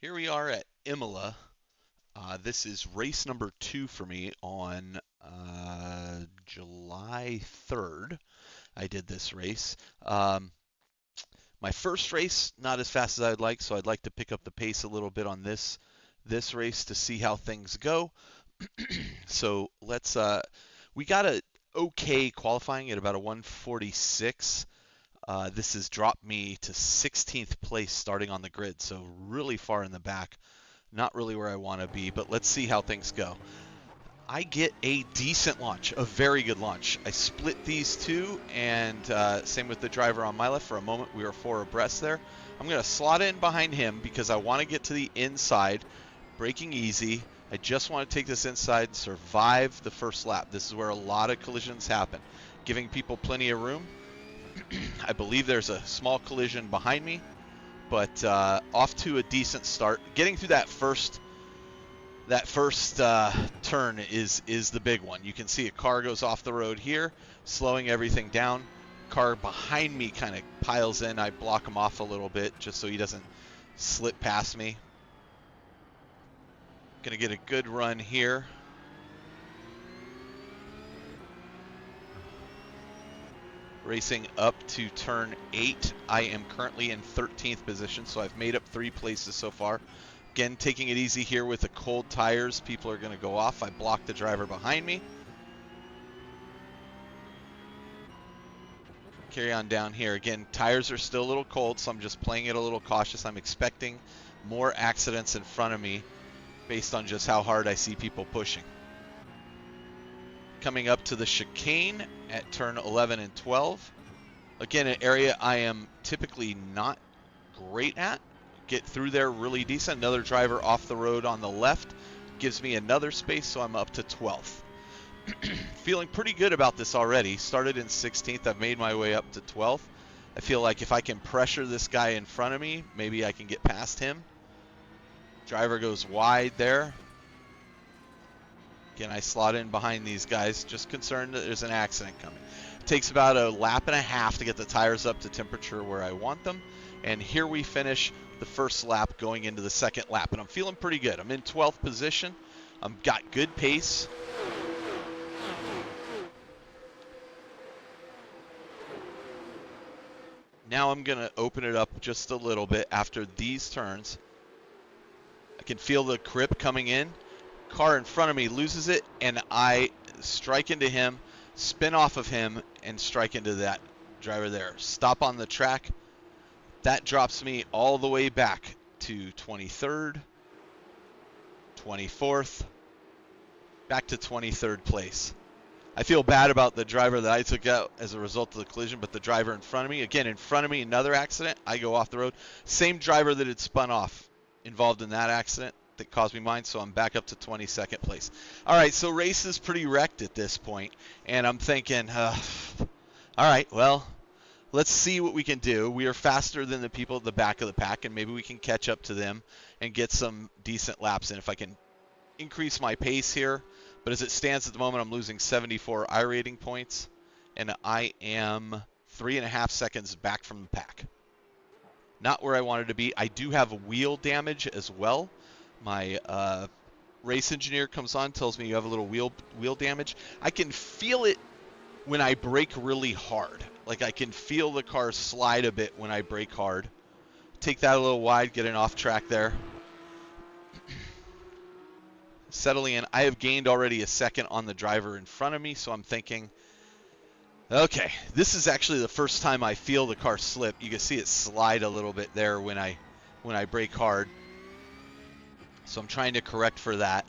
Here we are at Imola. This is race number 2 for me on July 3rd. I did this race. My first race, not as fast as I'd like, so I'd like to pick up the pace a little bit on this race to see how things go. So we got a okay qualifying at about a 146. This has dropped me to 16th place starting on the grid, so really far in the back. Not really where I want to be, but let's see how things go. I get a decent launch, a very good launch. I split these two, and same with the driver on my left. For a moment, we were 4 abreast there. I'm going to slot in behind him because I want to get to the inside, braking easy. I just want to take this inside and survive the first lap. This is where a lot of collisions happen, giving people plenty of room. I believe there's a small collision behind me, but off to a decent start. Getting through that first turn is the big one. You can see a car goes off the road here, slowing everything down. Car behind me kind of piles in. I block him off a little bit just so he doesn't slip past me. Gonna get a good run here. Racing up to turn 8. I am currently in 13th position, so I've made up 3 places so far. Again, taking it easy here with the cold tires. People are going to go off. I blocked the driver behind me. Carry on down here. Again, tires are still a little cold, so I'm just playing it a little cautious. I'm expecting more accidents in front of me based on just how hard I see people pushing. Coming up to the chicane at turn 11 and 12. Again, an area I am typically not great at. Get through there really decent. Another driver off the road on the left gives me another space, so I'm up to 12th. Feeling pretty good about this already. Started in 16th. I've made my way up to 12th. I feel like if I can pressure this guy in front of me, maybe I can get past him. Driver goes wide there. Again, I slot in behind these guys, just concerned that there's an accident coming. It takes about a lap and a half to get the tires up to temperature where I want them. And here we finish the first lap going into the second lap. And I'm feeling pretty good. I'm in 12th position. I've got good pace. Now I'm going to open it up just a little bit after these turns. I can feel the grip coming in. Car in front of me loses it, and I strike into him, spin off of him, and strike into that driver there. Stop on the track. That drops me all the way back to 23rd, 24th, back to 23rd place. I feel bad about the driver that I took out as a result of the collision, but the driver in front of me, again, in front of me, another accident. I go off the road. Same driver that had spun off involved in that accident that caused me mine, so I'm back up to 22nd place. All right, so race is pretty wrecked at this point, and I'm thinking, all right, well, let's see what we can do. We are faster than the people at the back of the pack, and maybe we can catch up to them and get some decent laps in. If I can increase my pace here, but as it stands at the moment, I'm losing 74 iRating points, and I am 3.5 seconds back from the pack. Not where I wanted to be. I do have wheel damage as well. My race engineer comes on, tells me you have a little wheel damage. I can feel it when I brake really hard. Like I can feel the car slide a bit when I brake hard. Take that a little wide, get an off track there. Settling in. I have gained already a second on the driver in front of me, so I'm thinking, okay, this is actually the first time I feel the car slip. You can see it slide a little bit there when I brake hard. So I'm trying to correct for that,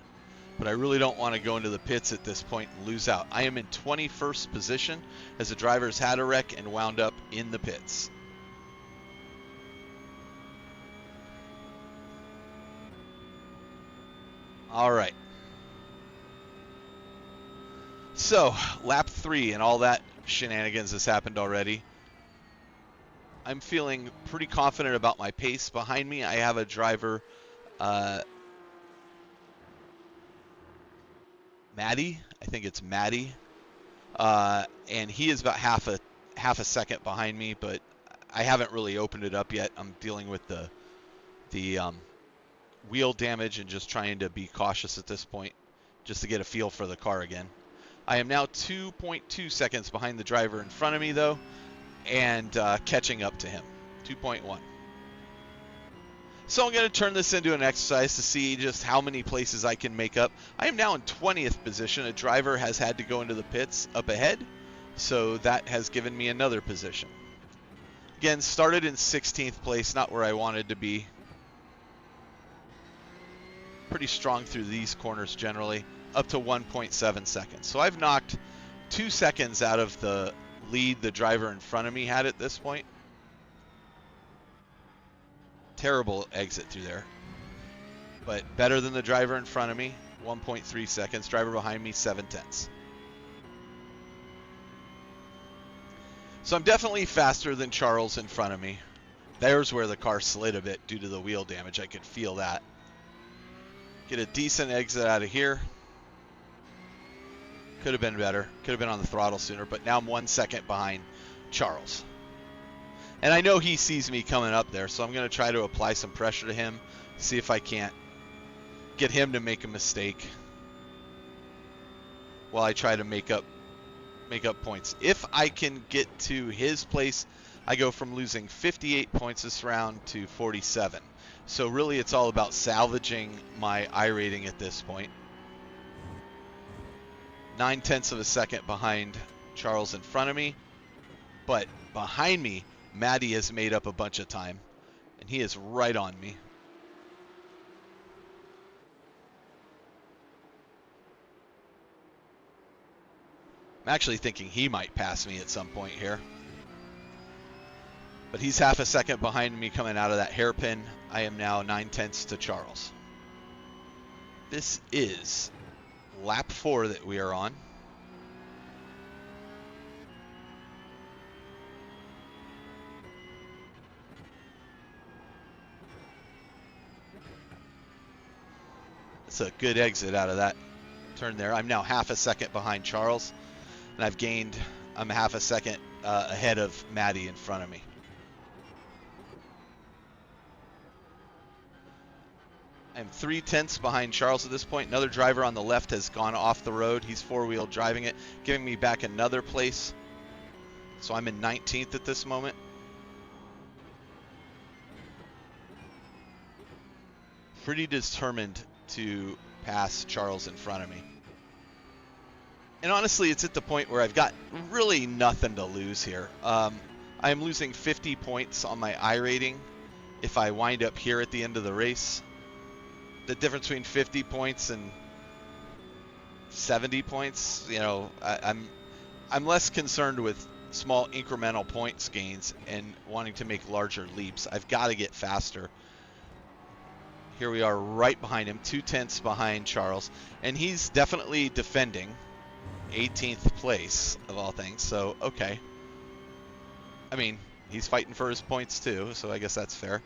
but I really don't want to go into the pits at this point and lose out. I am in 21st position as the driver's had a wreck and wound up in the pits. All right. So, lap 3 and all that shenanigans has happened already. I'm feeling pretty confident about my pace. Behind me, I have a driver, Maddie. I think it's Maddie. And he is about half a second behind me, but I haven't really opened it up yet. I'm dealing with the wheel damage and just trying to be cautious at this point, just to get a feel for the car again. I am now 2.2 seconds behind the driver in front of me, though, and catching up to him, 2.1. So I'm going to turn this into an exercise to see just how many places I can make up. I am now in 20th position. A driver has had to go into the pits up ahead, so that has given me another position. Again, started in 16th place, not where I wanted to be. Pretty strong through these corners generally, up to 1.7 seconds. So I've knocked 2 seconds out of the lead the driver in front of me had at this point. Terrible exit through there, but better than the driver in front of me, 1.3 seconds. Driver behind me, 0.7. So I'm definitely faster than Charles in front of me. There's where the car slid a bit due to the wheel damage. I could feel that. Get a decent exit out of here. Could have been better. Could have been on the throttle sooner, but now I'm 1 second behind Charles. And I know he sees me coming up there, so I'm going to try to apply some pressure to him, see if I can't get him to make a mistake while I try to make up points. If I can get to his place, I go from losing 58 points this round to 47. So really it's all about salvaging my I rating at this point. 0.9 of a second behind Charles in front of me, but behind me, Matty has made up a bunch of time, and he is right on me. I'm actually thinking he might pass me at some point here. But he's half a second behind me coming out of that hairpin. I am now 0.9 to Charles. This is lap 4 that we are on. It's a good exit out of that turn there. I'm now half a second behind Charles, and I'm half a second ahead of Matty in front of me. I'm 0.3 behind Charles at this point. Another driver on the left has gone off the road. He's four-wheel driving it, giving me back another place. So I'm in 19th at this moment. Pretty determined to pass Charles in front of me. And honestly, it's at the point where I've got really nothing to lose here. I'm losing 50 points on my I rating if I wind up here at the end of the race. The difference between 50 points and 70 points, you know, I'm less concerned with small incremental points gains and wanting to make larger leaps. I've got to get faster. Here we are right behind him, 0.2 behind Charles, and he's definitely defending 18th place of all things, so okay. I mean, he's fighting for his points too, so I guess that's fair.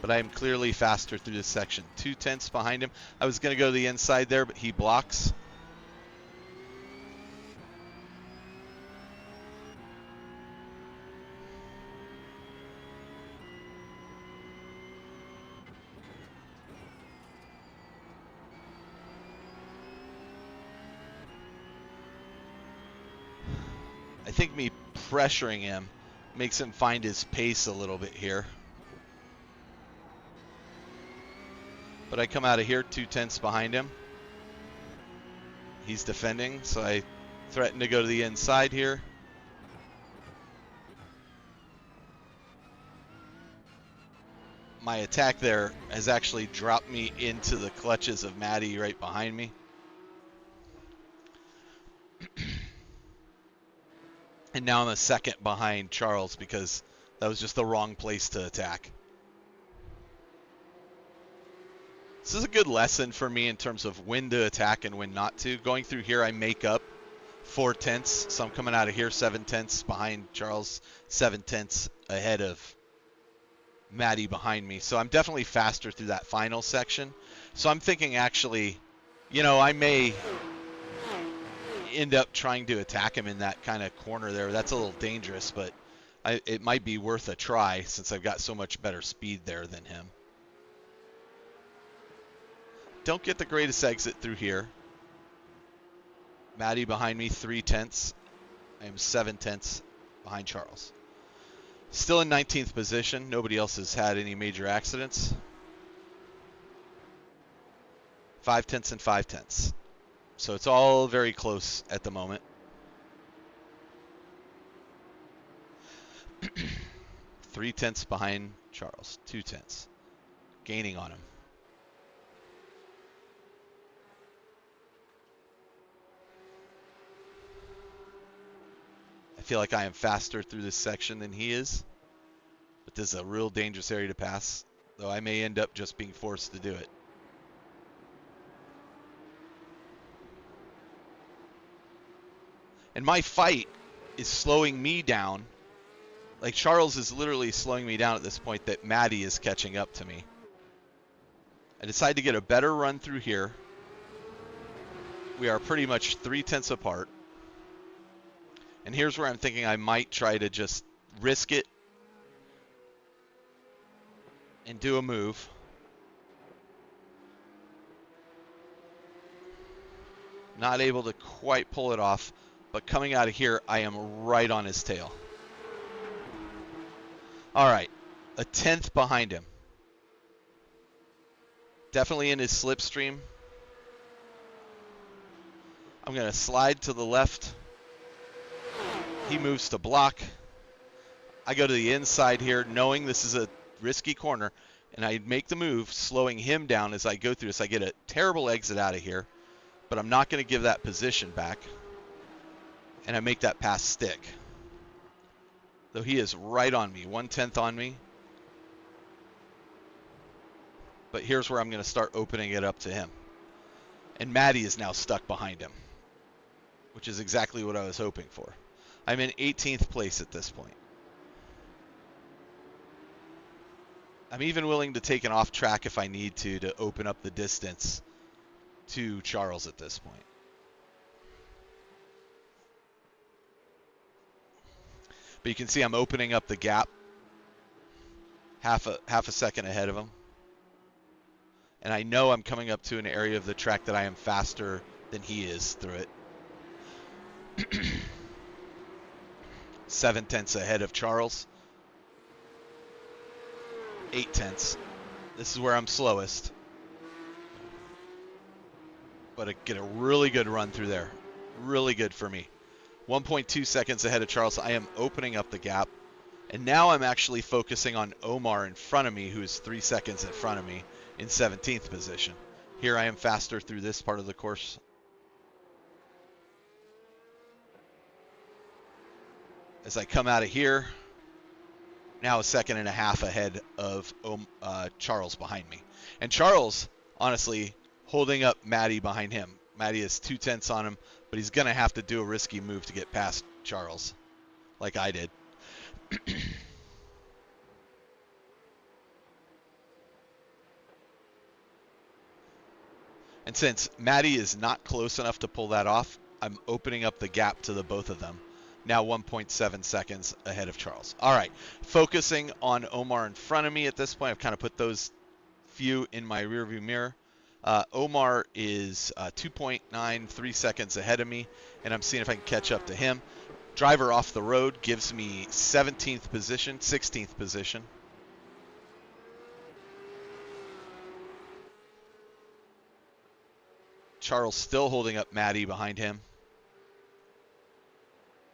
But I am clearly faster through this section. 0.2 behind him. I was going to go to the inside there, but he blocks. I think me pressuring him makes him find his pace a little bit here. But I come out of here 0.2 behind him. He's defending, so I threaten to go to the inside here. My attack there has actually dropped me into the clutches of Matty right behind me. And now I'm a second behind Charles because that was just the wrong place to attack. This is a good lesson for me in terms of when to attack and when not to. Going through here, I make up 0.4, so I'm coming out of here 0.7 behind Charles, 0.7 ahead of Matty behind me. So I'm definitely faster through that final section. So I'm thinking actually, you know, I may end up trying to attack him in that kind of corner there. That's a little dangerous, but It might be worth a try since I've got so much better speed there than him. Don't get the greatest exit through here. Maddie behind me, 3/10. I am 7/10 behind Charles. Still in 19th position. Nobody else has had any major accidents. 5/10 and 5/10. So it's all very close at the moment. 3/10 behind Charles. 2/10. Gaining on him. I feel like I am faster through this section than he is. But this is a real dangerous area to pass. Though I may end up just being forced to do it. And my fight is slowing me down. Like Charles is literally slowing me down at this point that Maddie is catching up to me. I decide to get a better run through here. We are pretty much 3/10 apart. And here's where I'm thinking I might try to just risk it and do a move. Not able to quite pull it off, but coming out of here, I am right on his tail. All right, a 10th behind him. Definitely in his slipstream. I'm going to slide to the left. He moves to block. I go to the inside here, knowing this is a risky corner, and I make the move, slowing him down as I go through this. I get a terrible exit out of here, but I'm not going to give that position back, and I make that pass stick. Though he is right on me, 1/10 on me. But here's where I'm going to start opening it up to him. And Maddie is now stuck behind him, which is exactly what I was hoping for. I'm in 18th place at this point. I'm even willing to take an off track if I need to open up the distance to Charles at this point. But you can see I'm opening up the gap half a second ahead of him. And I know I'm coming up to an area of the track that I am faster than he is through it. 7/10 ahead of Charles. 8/10. This is where I'm slowest. But I get a really good run through there. Really good for me. 1.2 seconds ahead of Charles. I am opening up the gap. And now I'm actually focusing on Omar in front of me, who's 3 seconds in front of me in 17th position. Here I am faster through this part of the course. As I come out of here, now a second and a half ahead of Charles behind me. And Charles, honestly, holding up Maddie behind him. Maddie is 2/10 on him, but he's going to have to do a risky move to get past Charles, like I did. And since Maddie is not close enough to pull that off, I'm opening up the gap to the both of them. Now 1.7 seconds ahead of Charles. All right, focusing on Omar in front of me at this point. I've kind of put those few in my rearview mirror. Omar is 2.93 seconds ahead of me, and I'm seeing if I can catch up to him. Driver off the road gives me 17th position, 16th position. Charles still holding up Maddie behind him.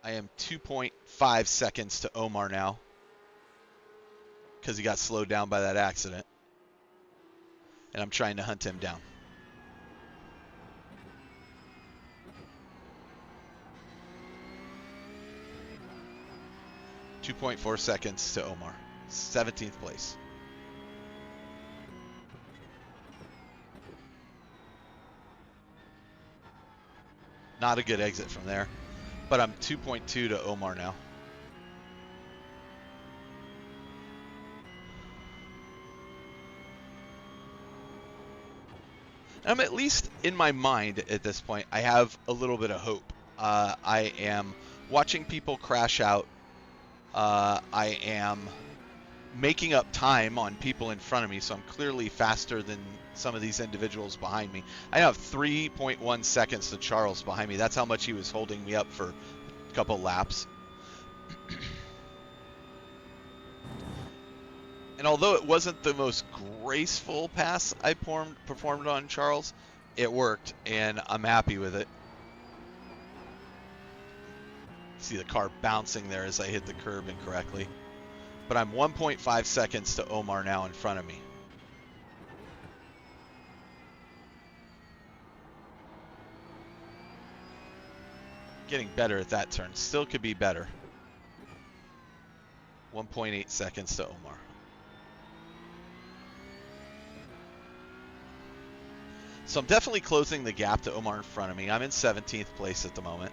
I am 2.5 seconds to Omar now because he got slowed down by that accident. And I'm trying to hunt him down. .4 seconds to Omar. 17th place. Not a good exit from there. But I'm 2.2 to Omar now. I'm at least in my mind at this point, I have a little bit of hope. I am watching people crash out I am making up time on people in front of me, so I'm clearly faster than some of these individuals behind me. I have 3.1 seconds to Charles behind me. That's how much he was holding me up for a couple laps. And although it wasn't the most graceful pass I performed on Charles, it worked, and I'm happy with it. See the car bouncing there as I hit the curb incorrectly. But I'm 1.5 seconds to Omar now in front of me. Getting better at that turn. Still could be better. 1.8 seconds to Omar. So I'm definitely closing the gap to Omar in front of me. I'm in 17th place at the moment.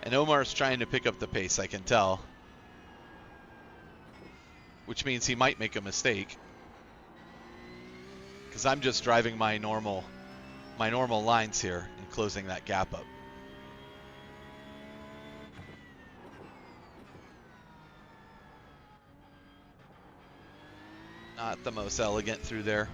And Omar's trying to pick up the pace, I can tell. Which means he might make a mistake. Because I'm just driving my normal lines here and closing that gap up. Not the most elegant through there.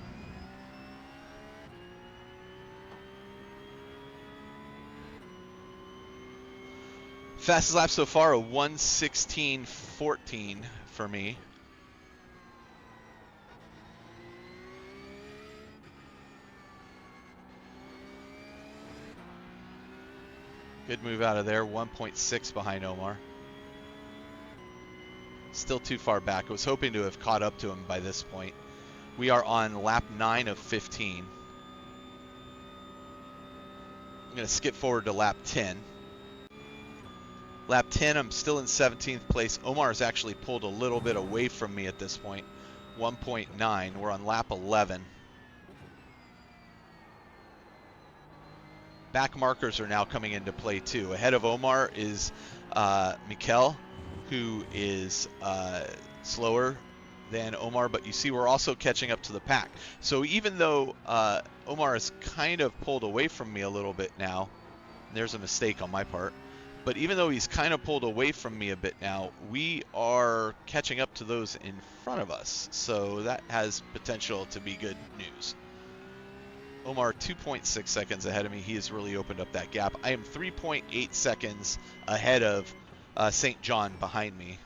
Fastest lap so far, a 1:16.14 for me. Good move out of there, 1.6 behind Omar. Still too far back. I was hoping to have caught up to him by this point. We are on lap 9 of 15. I'm going to skip forward to lap 10. Lap 10, I'm still in 17th place. Omar's actually pulled a little bit away from me at this point. 1.9. We're on lap 11. Back markers are now coming into play too. Ahead of Omar is Mikel, who is slower than Omar, but you see we're also catching up to the pack. So even though Omar has kind of pulled away from me a little bit now, there's a mistake on my part, but even though he's kind of pulled away from me a bit now, we are catching up to those in front of us. So that has potential to be good news. Omar 2.6 seconds ahead of me. He has really opened up that gap. I am 3.8 seconds ahead of St. John behind me.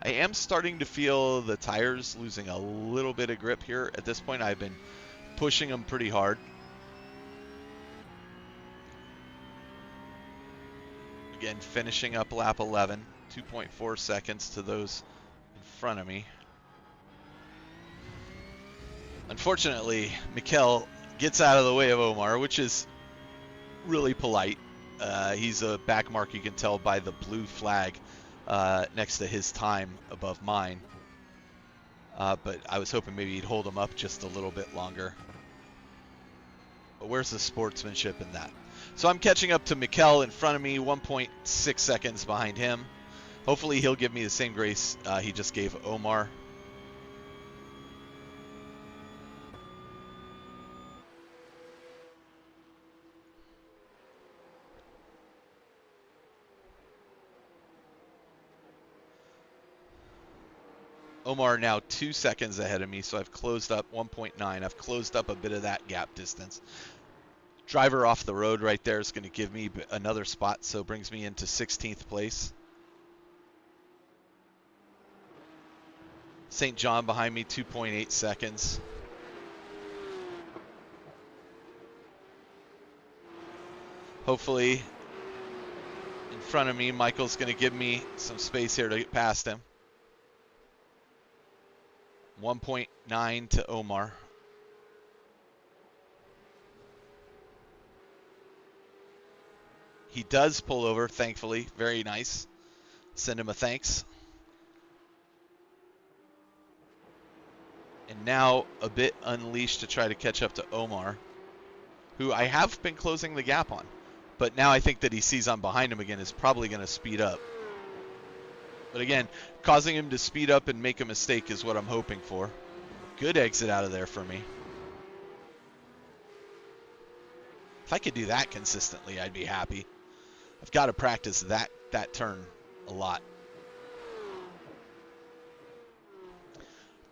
I am starting to feel the tires losing a little bit of grip here. At this point, I've been pushing them pretty hard. Again, finishing up lap 11, 2.4 seconds to those in front of me. Unfortunately, Mikel gets out of the way of Omar, which is really polite. He's a back mark, you can tell by the blue flag next to his time above mine. But I was hoping maybe he'd hold him up just a little bit longer. But where's the sportsmanship in that? So I'm catching up to Mikel in front of me, 1.6 seconds behind him. Hopefully he'll give me the same grace he just gave Omar. Omar now 2 seconds ahead of me, so I've closed up 1.9. I've closed up a bit of that gap distance. Driver off the road right there is going to give me another spot, so brings me into 16th place. St. John behind me, 2.8 seconds. Hopefully, in front of me, Michael's going to give me some space here to get past him. 1.9 to Omar. He does pull over, thankfully. Very nice. Send him a thanks. And now a bit unleashed to try to catch up to Omar, who I have been closing the gap on. But now I think that he sees I'm behind him again is probably going to speed up. But again, causing him to speed up and make a mistake is what I'm hoping for. Good exit out of there for me. If I could do that consistently, I'd be happy. I've got to practice that turn a lot.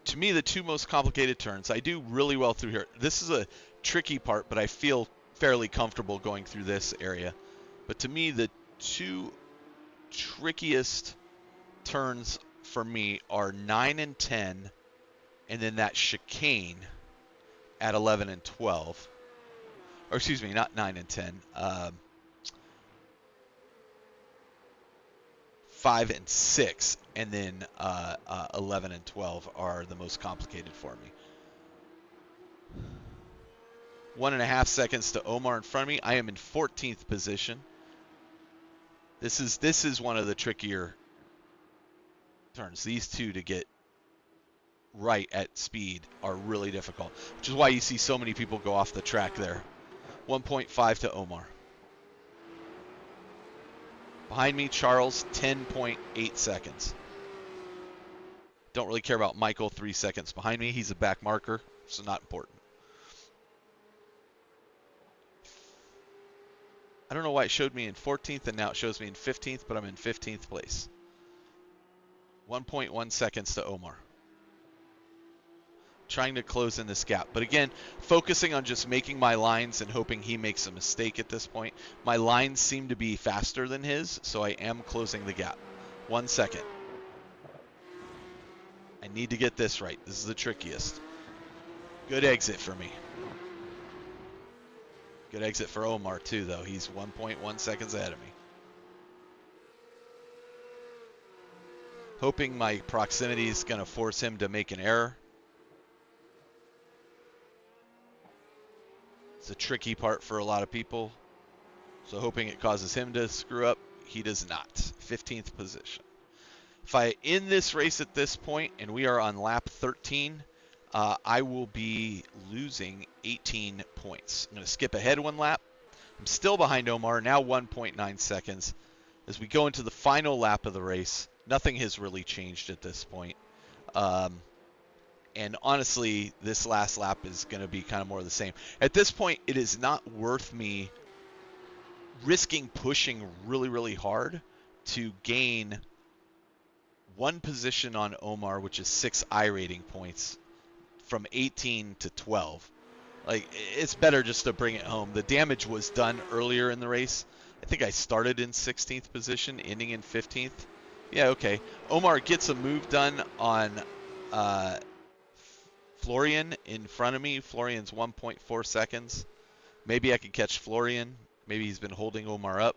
To me, the two most complicated turns, I do really well through here. This is a tricky part, but I feel fairly comfortable going through this area. But to me, the two trickiest turns for me are 9 and 10, and then that chicane at 11 and 12. Or excuse me, not 9 and 10. 5 and 6, and then 11 and 12 are the most complicated for me. 1.5 seconds to Omar in front of me. I am in 14th position. This is one of the trickier turns. These two to get right at speed are really difficult, which is why you see so many people go off the track there. 1.5 to Omar. Behind me, Charles, 10.8 seconds. Don't really care about Michael, 3 seconds behind me. He's a back marker, so not important. I don't know why it showed me in 14th and now it shows me in 15th, but I'm in 15th place. 1.1 seconds to Omar. Trying to close in this gap. But again, focusing on just making my lines and hoping he makes a mistake at this point. My lines seem to be faster than his, so I am closing the gap. 1 second. I need to get this right. This is the trickiest. Good exit for me. Good exit for Omar too, though. He's 1.1 seconds ahead of me. Hoping my proximity is going to force him to make an error. It's a tricky part for a lot of people. So hoping it causes him to screw up. He does not. 15th position. If I end this race at this point and we are on lap 13, I will be losing 18 points. I'm going to skip ahead 1 lap. I'm still behind Omar, now 1.9 seconds. As we go into the final lap of the race, nothing has really changed at this point. And honestly, this last lap is going to be kind of more of the same. At this point, it is not worth me risking pushing really, really hard to gain 1 position on Omar, which is 6 I rating points, from 18 to 12. Like, it's better just to bring it home. The damage was done earlier in the race. I think I started in 16th position, ending in 15th. Yeah, okay. Omar gets a move done on Florian in front of me. Florian's 1.4 seconds. Maybe I can catch Florian. Maybe he's been holding Omar up.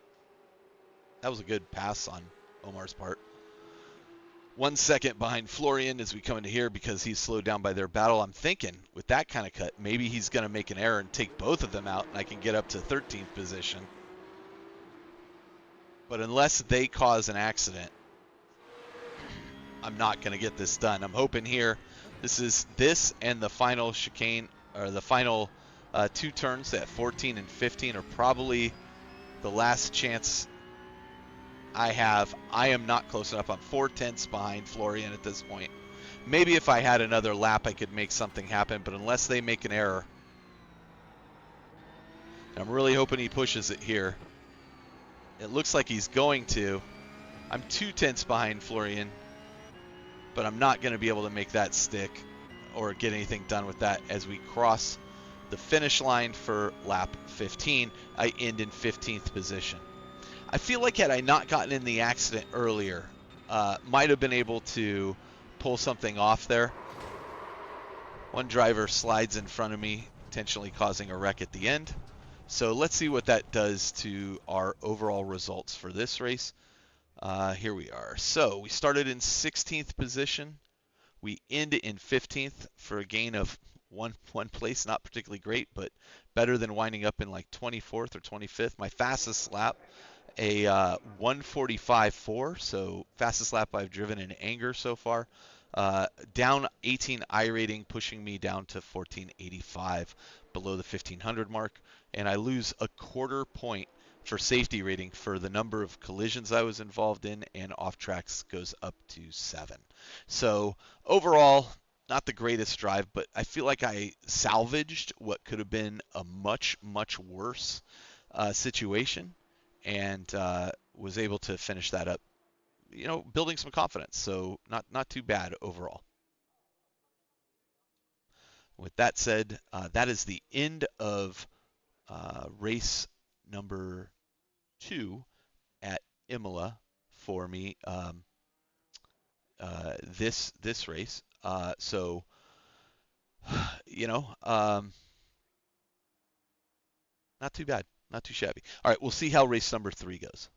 That was a good pass on Omar's part. 1 second behind Florian as we come into here because he's slowed down by their battle. I'm thinking with that kind of cut, maybe he's going to make an error and take both of them out, and I can get up to 13th position. But unless they cause an accident, I'm not going to get this done. I'm hoping here this and the final chicane, or the final 2 turns at 14 and 15 are probably the last chance I have. I am not close enough. I'm 4/10 behind Florian at this point. Maybe if I had another lap, I could make something happen, but unless they make an error, I'm really hoping he pushes it here. It looks like he's going to. I'm 2/10 behind Florian, but I'm not going to be able to make that stick or get anything done with that as we cross the finish line for lap 15. I end in 15th position. I feel like had I not gotten in the accident earlier, might have been able to pull something off there. One driver slides in front of me, intentionally causing a wreck at the end. So let's see what that does to our overall results for this race. Here we are. So we started in 16th position. We end in 15th for a gain of one place. Not particularly great, but better than winding up in like 24th or 25th. My fastest lap, a 1:45.4, so fastest lap I've driven in anger so far. Down 18 I rating, pushing me down to 1485, below the 1500 mark, and I lose a 1/4 point for safety rating for the number of collisions I was involved in, and off tracks goes up to 7. So overall, not the greatest drive, but I feel like I salvaged what could have been a much, much worse situation, and was able to finish that up, building some confidence. So not too bad overall. With that said, that is the end of race number 2 at Imola for me, this race. So you know, not too bad, not too shabby. All right, we'll see how race number 3 goes.